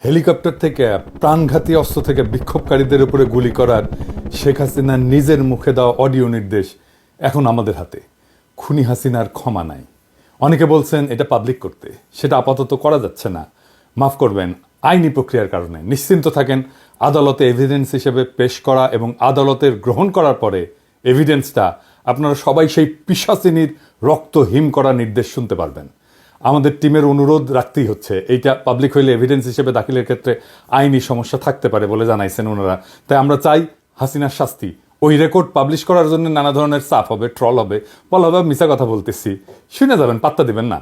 Helicopter থেকে প্রাণঘাতী অস্ত্র থেকে বিক্ষোভকারীদের উপরে গুলি করার শেখ হাসিনার নিজের মুখে দেওয়া অডিও নির্দেশ এখন আমাদের হাতে। খুনি হাসিনার ক্ষমা নাই। অনেকে বলছেন এটা পাবলিক করতে, সেটা আপাতত করা যাচ্ছে না। মাফ করবেন, আইনি প্রক্রিয়ার কারণে। নিশ্চিন্ত থাকেন, আদালতে এভিডেন্স হিসেবে পেশ করা এবং আদালতের গ্রহণ করার পরে এভিডেন্সটা আপনারা সবাই সেই পিশাচিনীর রক্ত হিম করা নির্দেশ শুনতে পারবেন। আমাদের টিমের অনুরোধ রাখতেই হচ্ছে, এইটা পাবলিক হইলে এভিডেন্স হিসেবে দাখিলের ক্ষেত্রে আইনি সমস্যা থাকতে পারে বলে জানাইছেন ওনারা। তাই আমরা চাই হাসিনার শাস্তি। ওই রেকর্ড পাবলিশ করার জন্য নানা ধরনের চাপ হবে, ট্রল হবে, বলা হবে মিছা কথা বলতেছি, শুনে যাবেন, পাত্তা দিবেন না।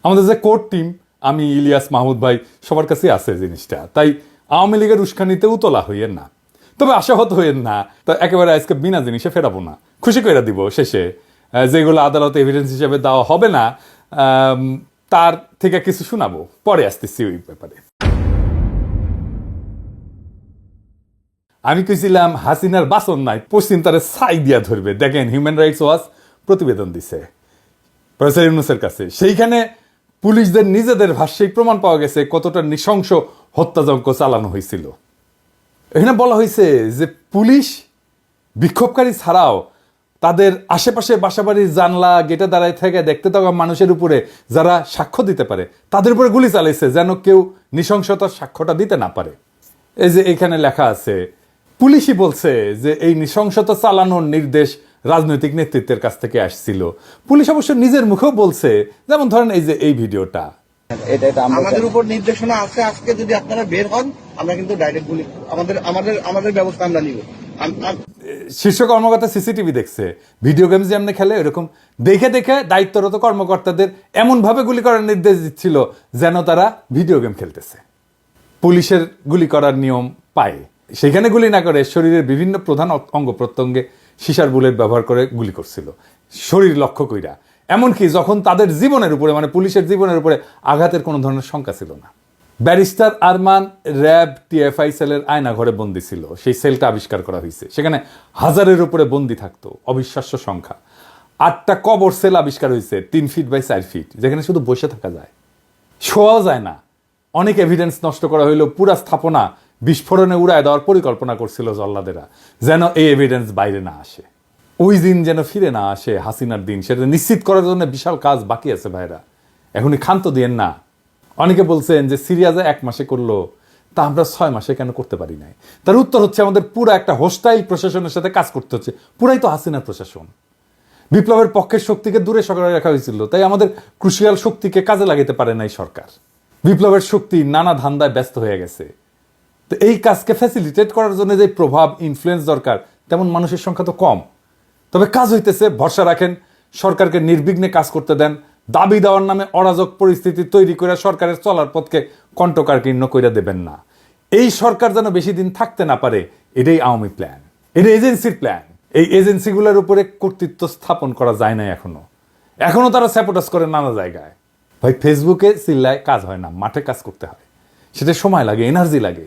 আমাদের যে কোর্ট টিম, আমি, ইলিয়াস, মাহমুদ ভাই, সবার কাছেই আছে জিনিসটা। তাই আওয়ামী লীগের উস্কানিতে উতলা হইয়েন না, তবে আশাহত হইয়েন না। তা একেবারে আজকে বিনা জিনিসে ফেরাবো না, খুশি করে দিব শেষে। যেগুলো আদালতে এভিডেন্স হিসেবে দেওয়া হবে না, তার থেকে কিছু শোনাবো, পরে আসতেছি ওই ব্যাপারে। আমি কইছিলাম হাসিনার বাসন নাই, পশ্চিম তারে ছাই দিয়া ধরবে। দেখেন, হিউম্যান রাইটস ওয়াচ প্রতিবেদন দিছে প্রফেসর ইউনূসের কাছে। সেইখানে পুলিশদের নিজেদের ভাষ্যেই প্রমাণ পাওয়া গেছে কতটা নৃশংস হত্যাযজ্ঞ চালানো হয়েছিল। এখানে বলা হয়েছে যে পুলিশ বিক্ষোভকারী ছাড়াও তাদের আশেপাশে বাসাবাড়ির জানলা গেটে দাঁড়ায় থেকে দেখতে থাকা মানুষের উপরে যারা সাক্ষ্য দিতে পারে তাদের উপরে গুলি চালাইছে, যেন কেউ নৃশংসতার সাক্ষ্যটা দিতে না পারে। এই যে এখানে লেখা আছে, পুলিশই বলছে যে এই নৃশংসতা চালানোর নির্দেশ রাজনৈতিক নেতৃত্বের কাছ থেকে আসছিল। পুলিশ অবশ্য নিজের মুখেও বলছে, যেমন ধরেন এই যে এই ভিডিওটা, আমাদের উপর নির্দেশনা আছে, আজকে যদি আপনারা বের হন আমরা কিন্তু ডাইরেক্ট গুলি, আমাদের ব্যবস্থা আমরা নিব। শীর্ষ কর্মকর্তা সিসিটিভি দেখছে, ভিডিও গেমস যেমন খেলে এরকম দেখে দেখে দায়িত্বরত কর্মকর্তাদের এমন ভাবে গুলি করার নির্দেশ দিচ্ছিল যেন তারা ভিডিও গেম খেলতেছে। পুলিশের গুলি করার নিয়ম পায়, সেখানে গুলি না করে শরীরের বিভিন্ন প্রধান অঙ্গ প্রত্যঙ্গে সিসার বুলেট ব্যবহার করে গুলি করছিল, শরীর লক্ষ্য কইরা। এমনকি যখন তাদের জীবনের উপরে, মানে পুলিশের জীবনের উপরে আঘাতের কোনো ধরনের শঙ্কা ছিল না। ব্যারিস্টার আরমান র্যাব টিএফআই সেলের আয়না ঘরে বন্দি ছিল, সেই সেলটা আবিষ্কার করা হয়েছে। সেখানে 1000-এর উপরে বন্দি থাকতো, অবিশ্বাস্য সংখ্যা। 8টা কবর সেল আবিষ্কার হয়েছে, 3 ফিট বাই 4 ফিট, যেখানে শুধু বসে থাকা যায়, শোয়াও যায় না। অনেক এভিডেন্স নষ্ট করা হইলো। পুরা স্থাপনা বিস্ফোরণে উড়ায় দেওয়ার পরিকল্পনা করছিল জল্লাদেরা, যেন এই এভিডেন্স বাইরে না আসে। ওই দিন যেন ফিরে না আসে, হাসিনার দিন, সেটা নিশ্চিত করার জন্য বিশাল কাজ বাকি আছে ভাইরা। এখনই ক্ষান্ত দিয়েন না। অনেকে বলছেন যে সিরিয়াজে 1 মাসে করলো, তা আমরা 6 মাসে কেন করতে পারি নাই? তার উত্তর হচ্ছে, আমাদের পুরো একটা হোস্টাইল প্রশাসনের সাথে কাজ করতে হচ্ছে। পুরাই তো হাসিনার প্রশাসন। বিপ্লবের পক্ষের শক্তিকে দূরে সরিয়ে রাখা হয়েছিল, তাই আমাদের ক্রুশিয়াল শক্তিকে কাজে লাগাতে পারে নাই সরকার। বিপ্লবের শক্তি নানা ধান্দায় ব্যস্ত হয়ে গেছে। তো এই কাজকে ফ্যাসিলিটেট করার জন্য যে প্রভাব, ইনফ্লুয়েন্স দরকার, তেমন মানুষের সংখ্যা তো কম। তবে কাজ হইতেছে, ভরসা রাখেন। সরকারকে নির্বিঘ্নে কাজ করতে দেন। দাবি দেওয়ার নামে অরাজক পরিস্থিতি তৈরি করে সরকারের চলার পথকে কণ্ঠকাকীর্ণ করে দেবেন না। এই সরকার যেন বেশি দিন থাকতে না পারে, এটাই আওয়ামী প্ল্যান, এটা এজেন্সির প্ল্যান। এই এজেন্সিগুলোর উপরে কর্তৃত্ব স্থাপন করা যায় না এখনো তারা স্যাপোটাস করে নানা জায়গায়। ভাই, ফেসবুকে চিল্লায় কাজ হয় না, মাঠে কাজ করতে হয়। সেটা সময় লাগে, এনার্জি লাগে,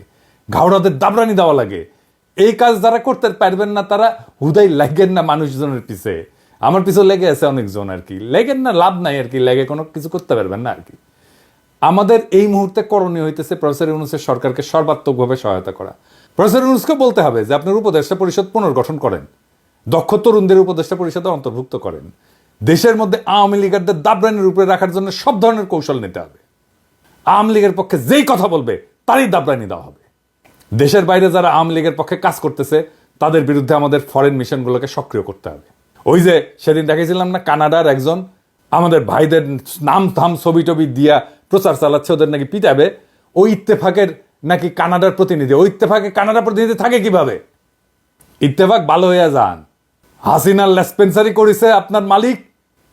ঘাওড়াদের দাবরানি দেওয়া লাগে। এই কাজ যারা করতে পারবেন না তারা হুদাই লাগেন না মানুষজনের পিছে। আমার পিছু লেগে আছে অনেকজন, আর কি লেগেন না, লাভ নাই আর কি, লেগে কোনো কিছু করতে পারবেন না আর কি। আমাদের এই মুহূর্তে করণীয় হইতেছে প্রফেসর ইউনূসের সরকারকে সর্বাত্মকভাবে সহায়তা করা। প্রফেসর ইউনূসকে বলতে হবে যে আপনার উপদেষ্টা পরিষদ পুনর্গঠন করেন, দক্ষ তরুণদের উপদেষ্টা পরিষদে অন্তর্ভুক্ত করেন। দেশের মধ্যে আওয়ামী লীগারদের দাবরানির উপরে রাখার জন্য সব ধরনের কৌশল নিতে হবে। আওয়ামী লীগের পক্ষে যেই কথা বলবে তারই দাবরানি দেওয়া হবে। দেশের বাইরে যারা আওয়ামী লীগের পক্ষে কাজ করতেছে তাদের বিরুদ্ধে আমাদের ফরেন মিশনগুলোকে সক্রিয় করতে হবে। ওই যে সেদিন দেখেছিলাম না, কানাডার একজন আমাদের ভাইদের নাম থাম ছবি টবি দিয়া প্রচার চালাচ্ছে, ওদের নাকি পিটাবে। ওই ইত্তেফাকের নাকি কানাডার প্রতিনিধি। ওই ইত্তেফাকে কানাডার প্রতিনিধি থাকে কিভাবে? ইত্তেফাক ভালো হইয়া যান। হাসিনার লেসপেন্সারি করেছে আপনার মালিক,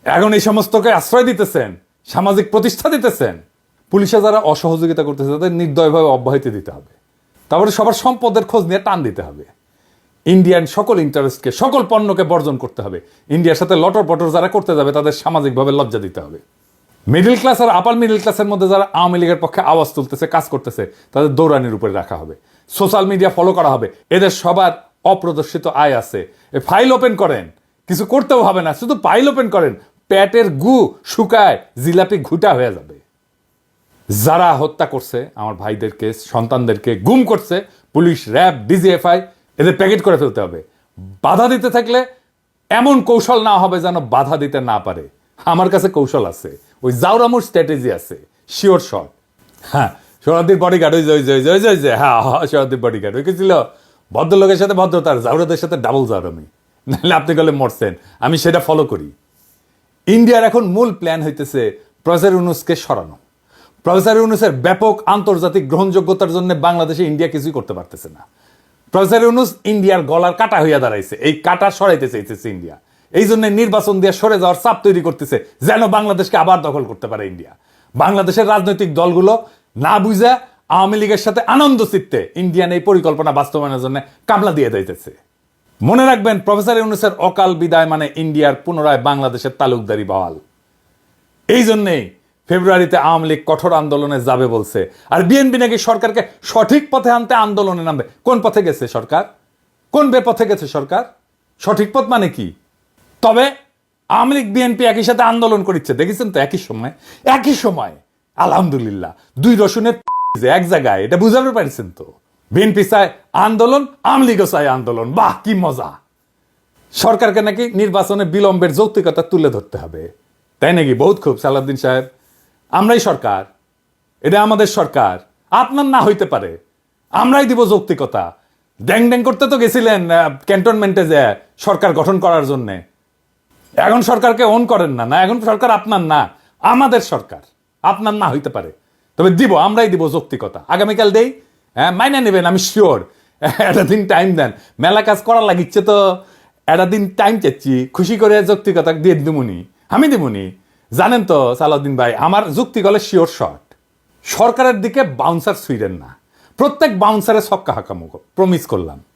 এখন এই সমস্তকে আশ্রয় দিতেছেন, সামাজিক প্রতিষ্ঠা দিতেছেন। পুলিশে যারা অসহযোগিতা করতেছে তাদের নির্দয়ভাবে অব্যাহতি দিতে হবে। তারপরে সবার সম্পদের খোঁজ নিয়ে টান দিতে হবে। ইন্ডিয়ান সকল ইন্টারেস্টকে, সকল পণ্যকে বর্জন করতে হবে। ইন্ডিয়ার সাথে লটর পটর যারা করতে যাবে তাদের সামাজিকভাবে লজ্জা দিতে হবে। মিডল ক্লাস আর আপার মিডল ক্লাসের মধ্যে যারা আওয়ামী লীগের পক্ষে আওয়াজ তুলতেছে, কাজ করতেছে, তাদের দৌড়ানির উপরে রাখা হবে। সোশ্যাল মিডিয়া ফলো করা হবে। এদের সবার অপ্রদর্শিত আয় আছে, ফাইল ওপেন করেন, কিছু করতেও হবে না, শুধু ফাইল ওপেন করেন, পেটের গু শুকায় জিলাপি ঘুটা হয়ে যাবে। যারা হত্যা করছে আমার ভাইদেরকে, সন্তানদেরকে গুম করছে, পুলিশ, র্যাব, ডিজিএফআই, এদের প্যাকেট করে ফেলতে হবে। বাধা দিতে থাকলে এমন কৌশল না হবে যেন বাধা দিতে না পারে। আমার কাছে কৌশল আছে, ওই জাউরামুর স্ট্র্যাটেজি আছে, শিওর শট। হ্যাঁ, সোহরাদ্দির বডিগার্ড, ওই যে হ্যাঁ সোহরাদ্দির বডিগার্ড, ওই কি ছিল ভদ্রলোকের সাথে ভদ্রতার, জাউরাদের সাথে ডাবল জাউরামি। নাহলে আপনি গেলে মরছেন, আমি সেটা ফলো করি। ইন্ডিয়ার এখন মূল প্ল্যান হইতেছে প্রফেসর ইউনূসকে সরানো। প্রফেসর ইউনূসের ব্যাপক আন্তর্জাতিক গ্রহণযোগ্যতার জন্য বাংলাদেশে ইন্ডিয়া কিছুই করতে পারতেছে না। প্রফেসর ইউনূস ইন্ডিয়ার গলার কাটা হইয়া দাঁড়াইছে, এই কাটা সরাইতে চাইতেছে ইন্ডিয়া। এই জন্য নির্বাচন দিয়ে সরে যাওয়ার চাপ তৈরি করতেছে, যেন বাংলাদেশকে আবার দখল করতে পারে ইন্ডিয়া। বাংলাদেশের রাজনৈতিক দলগুলো না বুঝা আওয়ামী লীগের সাথে আনন্দ চিত্তে ইন্ডিয়ান এই পরিকল্পনা বাস্তবায়নের জন্য কামলা দিয়ে দিতেছে। মনে রাখবেন, প্রফেসর ইউনূসের অকাল বিদায় মানে ইন্ডিয়ার পুনরায় বাংলাদেশের তালুকদারি বহাল। এই জন্যেই ফেব্রুয়ারিতে আওয়ামী লীগ কঠোর আন্দোলনে যাবে বলছে। আর বিএনপি নাকি সরকারকে সঠিক পথে আনতে আন্দোলনে নামবে। কোন পথে গেছে সরকার? কোন বেপথে গেছে সরকার? সঠিক পথ মানে কি? তবে আওয়ামী লীগ বিএনপি একই সাথে আন্দোলন করছে, দেখেছেন তো? একই সময় আলহামদুলিল্লাহ, দুই রসুনের এক জায়গায়, এটা বুঝাতে পারছেন তো? বিএনপি চায় আন্দোলন, আওয়ামী লীগও চায় আন্দোলন। বাহ, কি মজা! সরকারকে নাকি নির্বাচনে বিলম্বের যৌক্তিকতা তুলে ধরতে হবে, তাই নাকি? বহুত খুব সালাউদ্দিন সাহেব, আমরাই সরকার, এটা আমাদের সরকার, আপনার না হইতে পারে, আমরাই দিব যৌক্তিকতা। ড্যাং ড্যাং করতে তো গেছিলেন ক্যান্টনমেন্টে যে সরকার গঠন করার জন্য। এখন সরকারকে অন করেন না, না এখন সরকার আপনার না, আমাদের সরকার, আপনার না হইতে পারে, তবে দিব, আমরাই দিব যৌক্তিকতা। আগামীকাল দেই, হ্যাঁ মাইনে নেবেন, আমি শিওর। একটা দিন টাইম দেন, মেলা কাজ করার লাগিচ্ছে তো, একটা দিন টাইম চাচ্ছি, খুশি করে যৌক্তিকতা দিয়ে দিমুনি, আমি দিমুনি। জানেন তো সালাউদ্দিন ভাই, আমার যুক্তি গলে শিওর শট। সরকারের দিকে বাউন্সার ছুঁড়েন না, প্রত্যেক বাউন্সারে ছক্কা হাঁকামুখো প্রমিস করলাম।